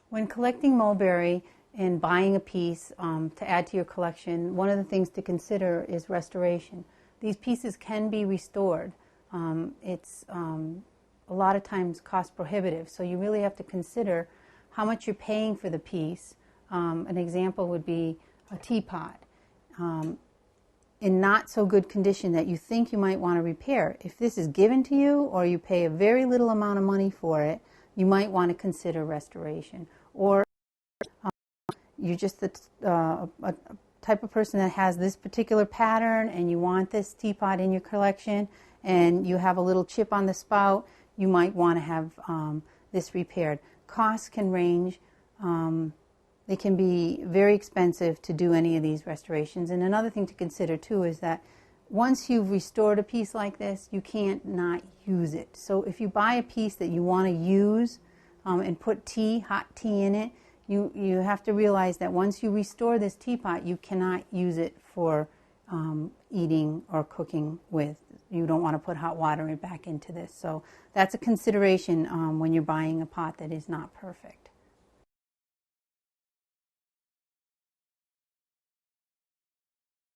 When collecting mulberry and buying a piece to add to your collection, one of the things to consider is restoration. These pieces can be restored. It's a lot of times cost prohibitive, so you really have to consider how much you're paying for the piece. An example would be a teapot in not so good condition that you think you might want to repair. If this is given to you or you pay a very little amount of money for it, you might want to consider restoration. Or you're just a type of person that has this particular pattern and you want this teapot in your collection and you have a little chip on the spout, you might want to have this repaired. Costs can range. They can be very expensive to do any of these restorations. And another thing to consider too is that once you've restored a piece like this, you can't not use it. So if you buy a piece that you want to use and put tea, hot tea in it, you have to realize that once you restore this teapot, you cannot use it for eating or cooking with. You don't want to put hot water back into this. So that's a consideration when you're buying a pot that is not perfect.